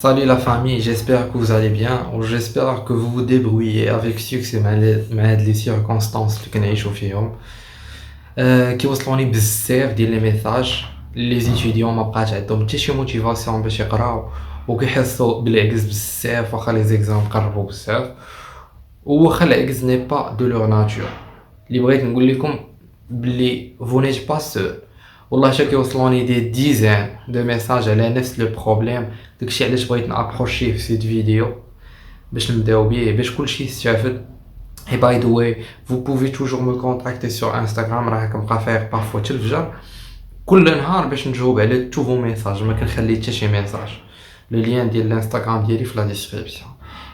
Salut la famille, j'espère que vous allez bien ou j'espère que vous vous débrouillez avec succès مع هاد les circonstances اللي كنعيشو فيهم. كيوصلوني بزاف ديال لي ميساج لي زيتيديون ما بقاش عندهم حتى شي موتيفاسيون باش يقراو وكيحسوا بالعجز بزاف واخا لي زيكزام قربوا بزاف وواخا العجز ني با دو لور ناتور. اللي بغيت نقول لكم بلي vous n'êtes pas seul. والله حتى كيوصلوني دي ديزان دو ميساج على نفس لو بروبليم. داكشي علاش بغيت نابروشيه في سيت فيديو باش نبداو بيه باش كلشي يستافد. Et by the way, vous pouvez toujours me contacter sur Instagram, راه كنبقى فايق بارفو حتى الفجر كل نهار باش نجاوب على تو فو ميساج، ما كنخلي حتى شي ميساج. لو لين ديال الانستغرام ديالي في لا ديسكريبسيون.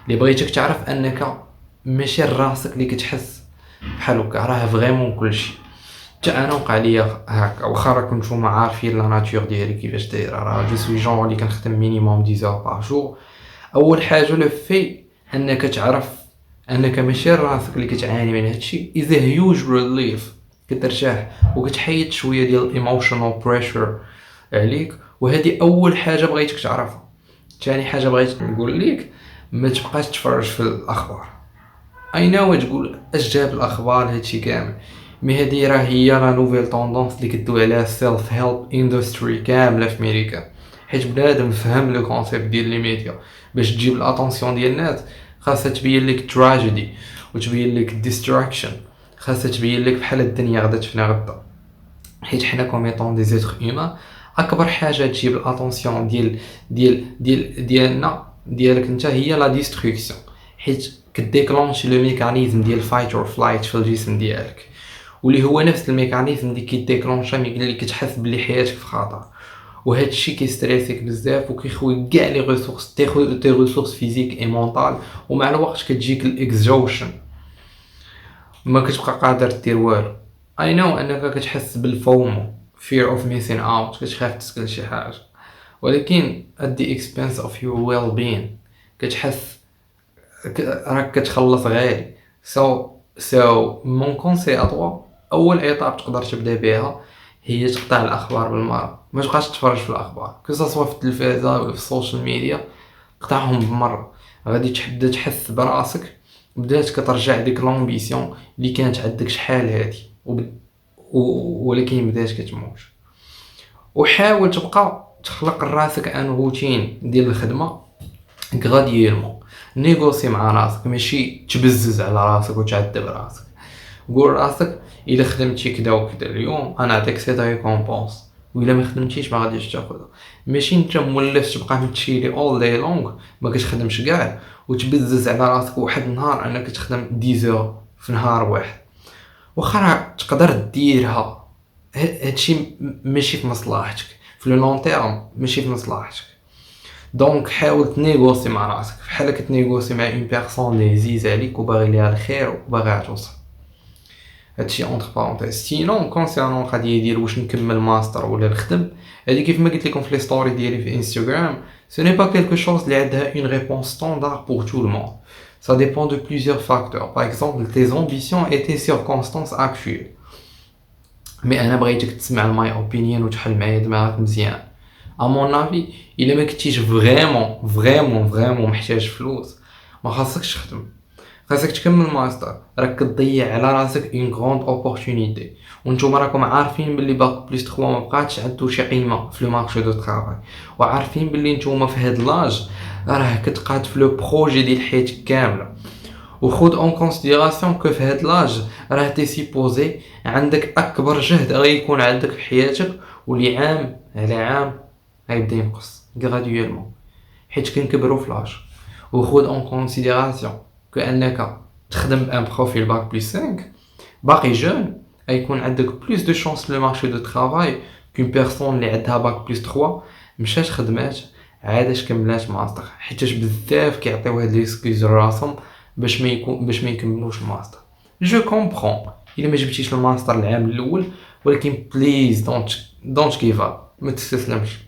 اللي بغيتك تعرف انك ماشي راسك اللي كتحس بحال هكا، راه فريمون كلشي. حتى انا وقع ليا هكا، واخا راكم نتوما عارفين لا ناتور ديالي كيفاش دايره، راه جو سوي جون اللي كنخدم مينيموم 10 اور بار جور. اول حاجه لو في انك تعرف انك ماشي راسك اللي كتعاني من هادشي is a huge relief. كترتاح وكتحيد شويه ديال الايموشنال بريشر عليك، وهذه اول حاجه بغيتك تعرفها. ثاني حاجه بغيت نقول لك ما تبقاش تفرج في الاخبار. اي نو تقول اش جاب الاخبار هادشي كامل، مي هادي راه هي لا نوفيل طوندونس اللي كدوي عليها السيلف هيلب اندستري كامله في امريكا. حيت بنادم فهم لو كونسيبت ديال لي ميديا باش تجيب الاتونسيون ديال الناس خاصها تبين لك تراجيدي وتبين لك ديستراكشن، خاصها تبين لك بحال الدنيا غدا تفنى غدا. حيت حنا كوميطون دي زيتر هيومان اكبر حاجه تجيب الاتونسيون ديالنا ديالك انت هي لا ديستركسيون. حيت كديكلونشي لو ميكانيزم ديال فايت اور فلايت في الجسم ديالك، واللي هو نفس الميكانيزم اللي كيديكلونشا ملي كتحس بلي حياتك في خطر. وهذا الشيء كيستريسيك بزاف وكيخوي كاع لي ريسورس تي ريسورس فيزيك اي مونطال، ومع الوقت كتجيك الاكزوشن ما كتبقى قادر دير والو. اي نو انك كتحس بالفومو fear of missing out، كتخاف تسكل شي حاجه، ولكن at the expense of your well being. كتحس راك كتخلص غالي. مون كونسي اتوا اول ايطاب تقدر تبدا بها هي تقطع الاخبار بالمره. ما تبقاش تتفرج في الاخبار سواء في التلفازه ولا في السوشيال ميديا، قطعهم بالمره. غادي تبدا تحس براسك بدات كترجع ديك لامبيسيون اللي كانت عندك شحال هادي ولكن بدات كتموت. وحاول تبقى تخلق لراسك ان روتين ديال الخدمه غادييرمون. نيغوسي مع راسك، ماشي تبزز على راسك وتعذب راسك. قول راسك الا خدمتي كدا وكدا اليوم انا نعطيك سي ريكومبونس، والا ما خدمتيش ما غاديش تاخذها. ماشي انت مولف تبقى متشيلي اول داي لونغ ما كتخدمش كاع وتبزز على راسك واحد النهار انك تخدم 10 في نهار واحد. واخا راه تقدر ديرها، هادشي ماشي في مصلحتك في لو لون تيرم، ماشي في مصلحتك. دونك حاول تنيغوسي مع راسك بحال كتنيغوسي مع اون بيرسون اللي عزيز عليك وباغي ليها الخير وباغيها توصل. هادشي اونتر بارونتيز. سينون كونسيرنون القضيه ديال واش نكمل ماستر ولا نخدم، هادي كيف ما قلت لكم في لي ستوري ديالي في انستغرام، سو ني با كلكو شوز اللي عندها اون ريبونس ستاندار بور تو لو موند. Ça dépend de plusieurs facteurs. Par exemple, tes ambitions et tes circonstances actuelles. Mais انا بغيتك تسمع الماي اوبينيون وتحل معايا دماغك مزيان. ا مون افي الا ما كنتيش فريمون محتاج فلوس ما خاصكش تخدم، خاصك تكمل ماستر. راك كتضيع على راسك اون غروند اوبورتونيتي، وانتم راكم عارفين باللي باك بلس 3 ما بقاتش عنده شي قيمه في لو مارشي دو طرافاي، وعارفين باللي نتوما في هاد لاج راه كتقاد في لو بروجي ديال حياتك كامله. وخذ اون كونسيديراسيون كو في هاد لاج راه تي سيبوزي عندك اكبر جهد غيكون عندك في حياتك، واللي عام على عام غيبدا ينقص غراديوالمون حيت كنكبروا في لاج. وخذ اون كونسيديراسيون كأنك تخدم بان بروفيل باك بلس 5 باقي جون، غيكون عندك بلوس دو شانس لو مارشي دو طرافاي كون بيرسون اللي عندها باك بلس 3 مشات خدمات عادش كملات ماستر. حيتاش بزاف كيعطيو هاد لي سكيز راسهم باش ما يكملوش الماستر. جو كومبرون الا ما جبتيش الماستر العام الاول، ولكن بليز دونت جيف اب، ما تستسلمش.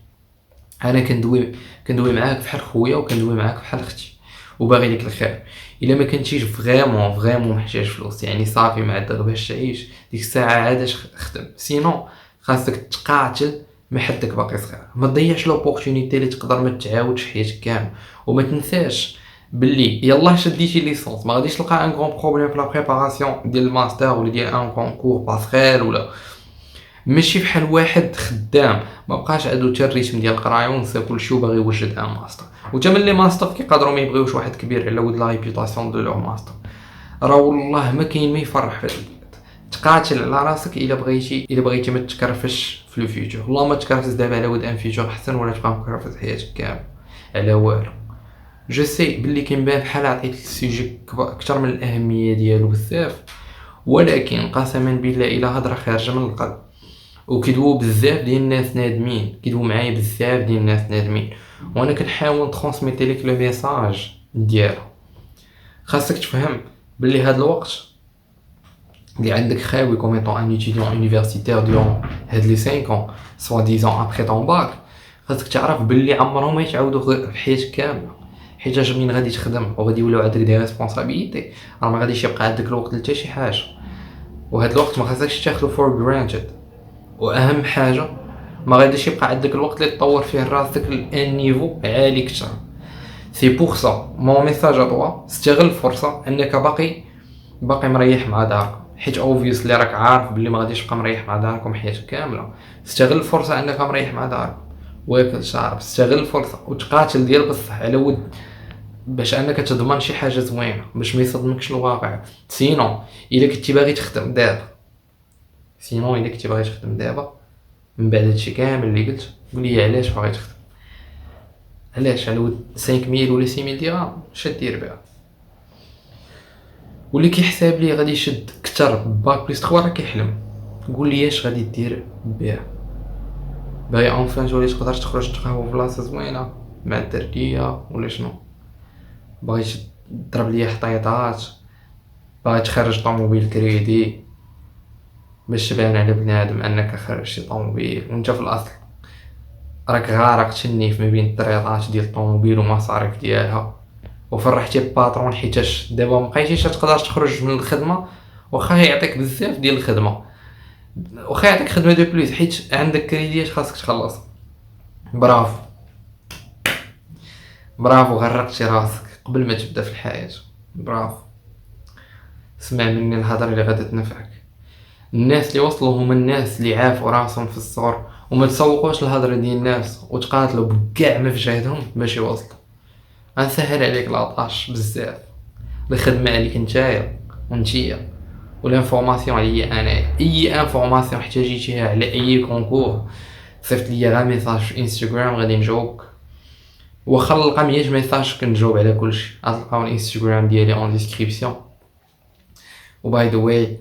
انا كندوي معاك بحال خويا وكندوي معاك بحال اختي وباغي لك الخير. الا ما كنتيش فريمون محتاج فلوس، يعني صافي ما عندك باش تعيش، ديك الساعه عادش خدم. سينو خاصك تقاتل ما حدك باقي صغير، ما تضيعش لوبورتونيتي اللي تقدر ما تعاودش حياتك كامل. وما تنساش باللي يلاه شديتي ليسونس ما غاديش تلقى ان غون بروبليم في لا بريباراسيون ديال الماستر ولا ديال ان كونكور باسغيل، ولا ماشي بحال واحد خدام ما بقاش عندو حتى الريتم ديال القرايه ونسى كلشي وباغي يوجد ان ماستر. وتا من لي ماستر كيقدروا ما يبغيوش واحد كبير على ود لا ريبيوتاسيون دو لو ماستر. راه والله ما كاين ما يفرح في تقاتل على راسك الا بغيتي ما تكرفش في لو فيوتور. والله ما تكرفس دابا على ود ان فيوتور احسن ولا تبقى مكرفس حياتك كامل على والو. جو سي باللي كنبان بحال عطيت السوجي اكثر من الاهميه ديالو بزاف، ولكن قسما بالله الا هضره خارجه من القلب وكيدوو بزاف ديال الناس نادمين، كيدوو معايا بزاف ديال الناس نادمين، وانا كنحاول ترانسميتي ليك لو ميساج ديالها. خاصك تفهم باللي هاد الوقت اللي عندك خاوي كوم ايطون ان étudiant universitaire durant هاد لي 5 ans سوا ديزون ابري طون باك، خاصك تعرف باللي عمرهم ما يتعاودوا في حياتك كامله. حيت من غادي تخدم وغادي يوليو عندك دي ريسبونسابيلتي راه ما غاديش يبقى عندك الوقت لتا شي حاجه، وهاد الوقت ما خاصكش تاخذو فور جرانتد. واهم حاجه ما غاديش يبقى عندك الوقت اللي تطور فيه راسك لان نيفو عالي كثر. سي بوغ سا مون ميساج ا توا استغل الفرصه انك باقي مريح مع دارك، حيت اوبفيسلي راك عارف بلي ما غاديش تبقى مريح مع داركم حياتك كامله. استغل الفرصه انك مريح مع دارك واكل شارب، استغل الفرصه وتقاتل ديال بصح على ود باش انك تضمن شي حاجه زوينه باش ما يصدمكش الواقع. سينو الا كنتي باغي تخدم دابا من بعد هادشي كامل اللي قلت قول لي علاش باغي تخدم، علاش على ود 5000 ولا 6000 درهم اش دير بها؟ واللي كيحساب لي غادي يشد كثر باك بليس 3 راه كيحلم. قول لي اش غادي دير بها؟ باغي اونفان تولي تقدر تخرج تقهوى في بلاصه زوينه مع الدرديه ولا شنو؟ باغي تضرب ليا حطيطات؟ باغي تخرج طوموبيل كريدي باش تبان على بنادم انك خرجتي طوموبيل وانت في الاصل راك غارق تشنيف ما بين الطريطات ديال الطوموبيل ومصاريف ديالها، وفرحتي بباترون حيتاش دابا مبقيتيش تقدر تخرج من الخدمه واخا يعطيك بزاف ديال الخدمه، واخا يعطيك خدمه دو بليس حيت عندك كريديات خاصك تخلص. برافو غرقتي راسك قبل ما تبدا في الحياه. برافو. اسمع مني الهضره اللي غادا تنفعك. الناس اللي وصلوا هما الناس اللي عافوا راسهم في الصغر وما تسوقوش الهضره ديال الناس وتقاتلوا بكاع ما في جهدهم باش يوصلوا. غنسهل عليك لاطاش بزاف، الخدمه عليك نتايا ونتيا، والانفورماسيون عليا انايا. اي انفورماسيون احتاجيتيها على اي كونكور صيفط ليا غير ميساج في انستغرام غادي نجاوبك. واخا نلقى 100 ميساج كنجاوب على كلشي. غتلقاو الانستغرام ديالي اون ديسكريبسيون. وباي ذا واي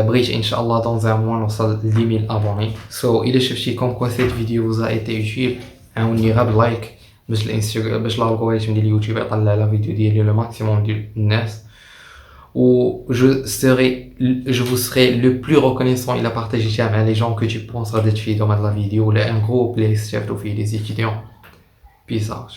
بغيت ان شاء الله دون ان موا نوصل ل 10000 ابوني. سو الا شفتي كوم كوا سيت فيديو وزا ايتي يوتيوب عاوني غير بلايك باش الانستغرام باش الالغوريثم ديال اليوتيوب يطلع لا فيديو ديالي لو ماكسيموم ديال الناس. و je vous serai le plus reconnaissant il a partagé avec les gens que tu penses غادي تفيدهم هاد لا فيديو ولا ان جروب اللي يستافدوا فيه لي étudiants. Peace out.